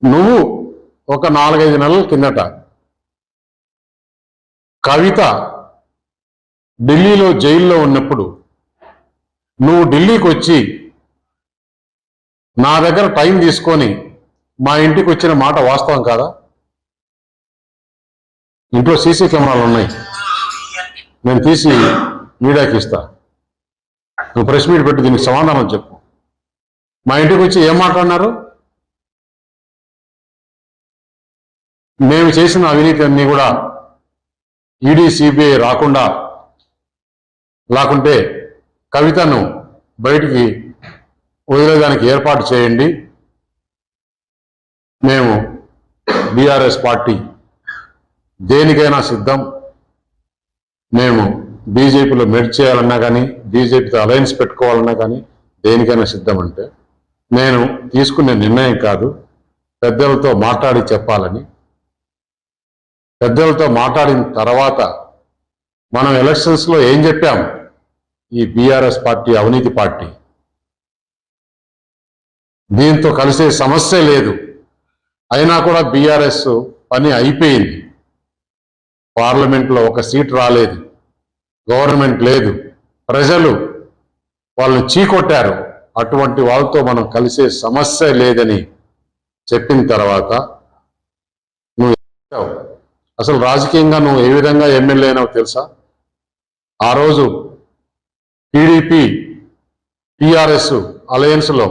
నువ్వు ఒక 4-5 నెలల కిందట కవిత ఢిల్లీలో జైల్లో ఉన్నప్పుడు నువ్వు ఢిల్లీకి వచ్చి నా దగ్గర టైం తీసుకొని మా ఇంటికి వచ్చిన మాట వాస్తవం కాదా? ఇంట్లో సీసీ కెమెరాలు ఉన్నాయి, నేను తీసి మీడియాకి ఇస్తా. నువ్వు ప్రెస్ మీట్ పెట్టి దీనికి సమాధానం చెప్పు. మా ఇంటికి వచ్చి ఏం మాట్లాడినారు? మేము చేసిన అవినీతి అన్నీ కూడా ఈడీ సిబిఐ రాకుండా, లేకుంటే కవితను బయటికి వదిలేదానికి ఏర్పాటు చేయండి. మేము బీఆర్ఎస్ పార్టీ దేనికైనా సిద్ధం. మేము బీజేపీలో మెర్జ్ చేయాలన్నా కానీ, బీజేపీతో అలయన్స్ పెట్టుకోవాలన్నా కానీ దేనికైనా సిద్ధం. అంటే నేను తీసుకునే నిర్ణయం కాదు, పెద్దలతో మాట్లాడి చెప్పాలని. పెద్దలతో మాట్లాడిన తర్వాత మనం ఎలక్షన్స్లో ఏం చెప్పాం? ఈ బీఆర్ఎస్ పార్టీ అవినీతి పార్టీ, దీంతో కలిసే సమస్య లేదు. అయినా కూడా బీఆర్ఎస్ పని అయిపోయింది. పార్లమెంట్లో ఒక సీట్ రాలేదు, గవర్నమెంట్ లేదు, ప్రజలు వాళ్ళని చీకొట్టారు. అటువంటి వాళ్ళతో మనం కలిసే సమస్య లేదని చెప్పిన తర్వాత నువ్వు అసలు రాజకీయంగా నువ్వు ఏ విధంగా ఎమ్మెల్యే అయినావు తెలుసా? ఆ రోజు టీడీపీ టీఆర్ఎస్ అలయన్స్లో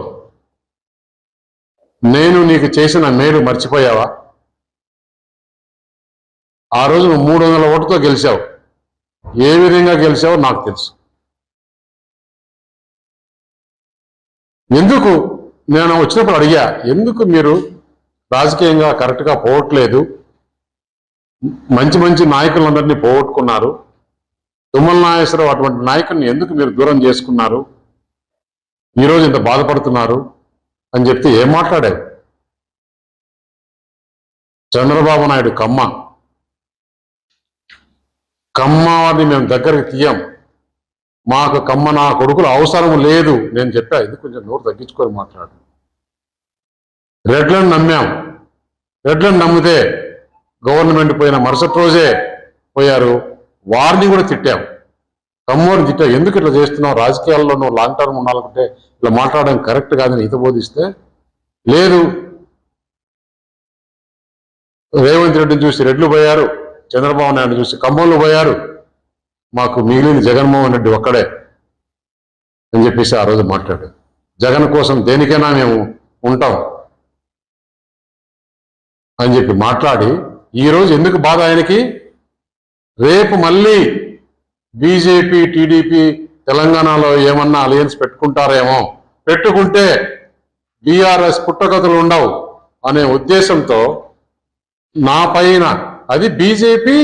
నేను నీకు చేసిన మేలు మర్చిపోయావా? ఆ రోజు నువ్వు 300 ఓటుతో గెలిచావు. ఏ విధంగా గెలిచావో నాకు తెలుసు. ఎందుకు నేను వచ్చినప్పుడు అడిగా, ఎందుకు మీరు రాజకీయంగా కరెక్ట్గా పోవట్లేదు? మంచి మంచి నాయకులందరినీ పోగొట్టుకున్నారు. తుమ్మల నాగేశ్వరరావు అటువంటి నాయకుల్ని ఎందుకు మీరు దూరం చేసుకున్నారు? ఈరోజు ఇంత బాధపడుతున్నారు అని చెప్తే ఏం మాట్లాడావు? చంద్రబాబు నాయుడు కమ్మని మేము దగ్గరికి తీయం, మాకు కమ్మ నా కొడుకులు అవసరం లేదు నేను చెప్పా. ఇది కొంచెం నోరు తగ్గించుకొని మాట్లాడు. రెడ్లను నమ్మాం, రెడ్లను నమ్మితే గవర్నమెంట్ పోయిన మరుసటి రోజే పోయారు. వారిని కూడా తిట్టాం, కమ్మోని తిట్టాం. ఎందుకు ఇట్లా చేస్తున్నావు? రాజకీయాల్లో నువ్వు లాంగ్ టర్మ్ ఉండాలంటే ఇట్లా మాట్లాడడం కరెక్ట్ కాదని హితబోధిస్తే లేదు. రేవంత్ రెడ్డిని చూసి రెడ్లు పోయారు, చంద్రబాబు నాయుడు చూసి కమ్మోళ్ళు పోయారు, మాకు మిగిలిన జగన్మోహన్ రెడ్డి ఒక్కడే అని చెప్పేసి ఆ రోజు మాట్లాడారు. జగన్ కోసం దేనికైనా మేము ఉంటాం అని చెప్పి మాట్లాడి ఈరోజు ఎందుకు బాధ ఆయనకి? రేపు మళ్ళీ బీజేపీ టీడీపీ తెలంగాణలో ఏమన్నా అలయన్స్ పెట్టుకుంటారేమో, పెట్టుకుంటే బీఆర్ఎస్ పుట్టగతులు ఉండవు అనే ఉద్దేశంతో నా పైన, అది బీజేపీ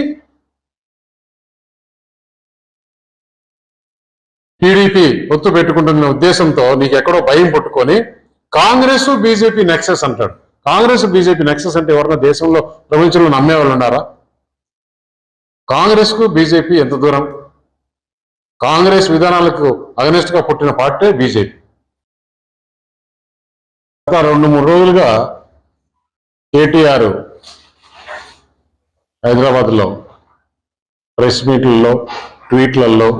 టీడీపీ పొత్తు పెట్టుకుంటున్న ఉద్దేశంతో నీకు ఎక్కడో భయం పుట్టుకొని కాంగ్రెస్ బీజేపీ నెక్సెస్ అంటాడు. కాంగ్రెస్ బీజేపీ నెక్సెస్ అంటే ఎవరన్నా దేశంలో ప్రపంచంలో నమ్మేవాళ్ళు ఉన్నారా? కాంగ్రెస్ కు బీజేపీ ఎంత దూరం? కాంగ్రెస్ విధానాలకు అగనెస్ట్ గా పుట్టిన పార్టీ బీజేపీ. గత 2-3 రోజులుగా కేటీఆర్ హైదరాబాద్లో ప్రెస్ మీట్లలో, ట్వీట్లలో,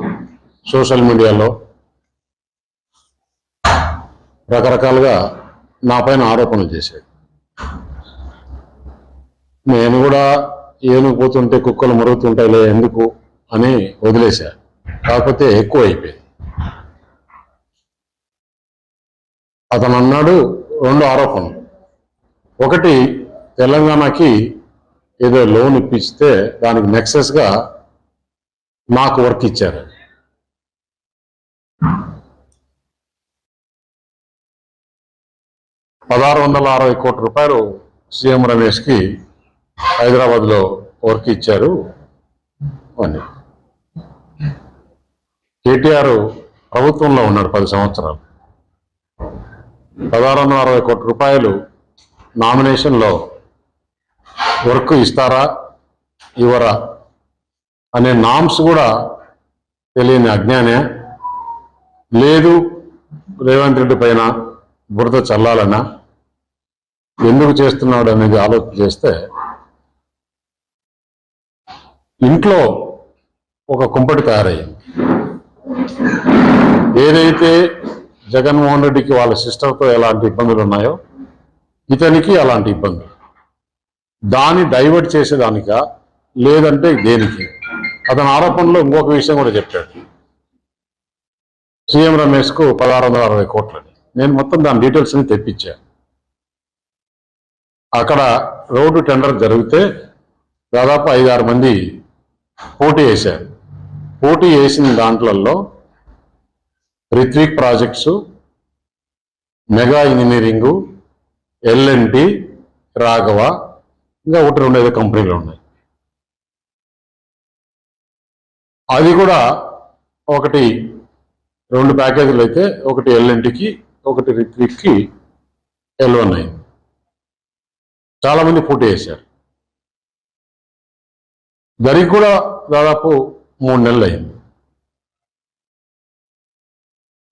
సోషల్ మీడియాలో రకరకాలుగా నా పైన ఆరోపణలు చేశాడు. నేను కూడా ఏనుగు పోతుంటే కుక్కలు మరుగుతుంటాయిలే ఎందుకు అని వదిలేశా. కాకపోతే ఎక్కువ అయిపోయింది. అతను అన్నాడు 2 ఆరోపణలు. ఒకటి, తెలంగాణకి ఏదో లోన్ ఇప్పిస్తే దానికి నెక్సెస్గా నాకు వర్క్ ఇచ్చారు. ₹1660 కోట్ల సీఎం రమేష్కి హైదరాబాద్లో వర్క్ ఇచ్చారు అని. కేటీఆర్ ప్రభుత్వంలో ఉన్నాడు 10 సంవత్సరాలు. ₹1660 కోట్ల నామినేషన్లో వర్క్ ఇస్తారా ఇవ్వరా అనే నామ్స్ కూడా తెలియని అజ్ఞానే. లేదు రేవంత్ రెడ్డి పైన బురద చల్లాలన్నా ఎందుకు చేస్తున్నాడు అనేది ఆలోచన చేస్తే ఇంట్లో ఒక కుంపటి తయారయ్యింది. ఏదైతే జగన్మోహన్ రెడ్డికి వాళ్ళ సిస్టర్తో ఎలాంటి ఇబ్బందులు ఉన్నాయో ఇతనికి అలాంటి ఇబ్బందులు. దాన్ని డైవర్ట్ చేసేదానికా లేదంటే దేనికి? అతని ఆరోపణలో ఇంకొక విషయం కూడా చెప్పాడు, సీఎం రమేష్కు 1660 కోట్లని. నేను మొత్తం దాని డీటెయిల్స్ని తెప్పించా. అక్కడ రోడ్డు టెండర్ జరిగితే దాదాపు 5-6 మంది పోటీ వేశారు. పోటీ వేసిన దాంట్లలో Ritwik projects, Megha engineering, L N T, Raghava, ఇంకా 1-2 కంపెనీలు ఉన్నాయి. అది కూడా 2 ప్యాకేజీలు అయితే, ఒకటి ఎల్ఎన్టీకి, ఒకటి రిత్విక్కి L1 అయింది. చాలా మంది పోటీ చేశారు. జరిగి కూడా దాదాపు 3 నెలలు అయింది.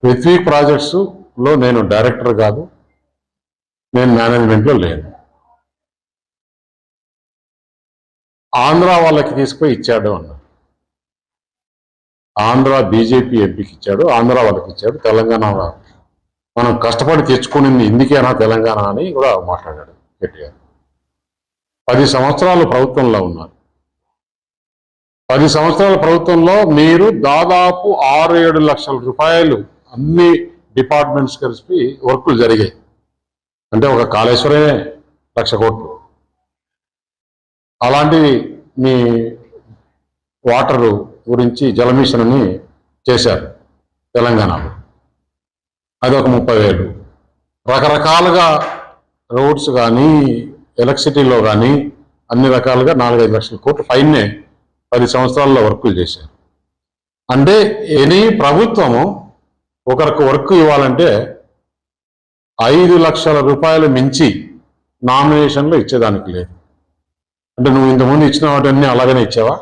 రిత్విక్ ప్రాజెక్ట్స్ లో నేను డైరెక్టర్ కాదు, నేను మేనేజ్మెంట్లో లేను. ఆంధ్ర వాళ్ళకి తీసుకుపోయి ఇచ్చాడు అన్నారు. ఆంధ్ర బీజేపీ ఎంపీకి ఇచ్చాడు, ఆంధ్ర వాళ్ళకి ఇచ్చాడు, తెలంగాణ మనం కష్టపడి తెచ్చుకునింది ఇందుకేనా తెలంగాణ అని కూడా మాట్లాడాడు గట్టిగా. 10 సంవత్సరాలు ప్రభుత్వంలో ఉన్నారు. 10 సంవత్సరాల ప్రభుత్వంలో మీరు దాదాపు 6-7 లక్షల రూపాయలు అన్ని డిపార్ట్మెంట్స్ కలిసి వర్కులు జరిగాయి. అంటే ఒక కాళేశ్వరమే 1,00,000 కోట్లు. అలాంటి మీ వాటరు గురించి జలమిషన్ అని చేశారు తెలంగాణలో, అదొక 30,000. రకరకాలుగా రోడ్స్ కానీ ఎలక్ట్రిసిటీలో కానీ అన్ని రకాలుగా 4-5 లక్షల కోట్లు ఫైన్నే 10 సంవత్సరాల్లో వర్కులు చేశారు. అంటే ఎనీ ప్రభుత్వము ఒకరికి వర్క్ ఇవ్వాలంటే 5 లక్షల రూపాయలు మించి నామినేషన్లు ఇచ్చేదానికి లేదు. అంటే నువ్వు ఇంతకుముందు ఇచ్చిన వాటిని అలాగనే ఇచ్చావా?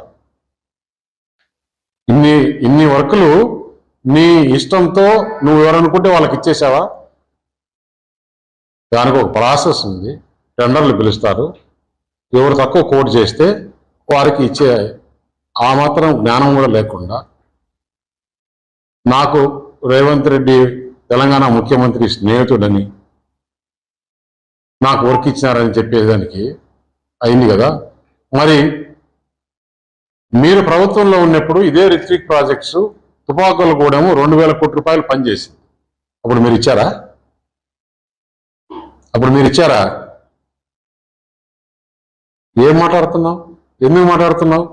ఇన్ని వర్కులు నీ ఇష్టంతో నువ్వు ఎవరనుకుంటే వాళ్ళకి ఇచ్చేసావా? దానికి ఒక ప్రాసెస్ ఉంది. టెండర్లు పిలుస్తారు, ఎవరు తక్కువ కోట్ చేస్తే వారికి ఇచ్చే ఆ మాత్రం జ్ఞానం కూడా లేకుండా నాకు రేవంత్ రెడ్డి తెలంగాణ ముఖ్యమంత్రి స్నేహితుడని నాకు వర్క్ ఇచ్చినారని చెప్పేదానికి అయింది కదా. మరి మీరు ప్రభుత్వంలో ఉన్నప్పుడు ఇదే రిత్విక్ ప్రాజెక్ట్స్ తుపాకులు కూడా 2,000 కోట్ల రూపాయలు పనిచేసింది. అప్పుడు మీరు ఇచ్చారా? ఏం మాట్లాడుతున్నావు? ఎందుకు మాట్లాడుతున్నావు?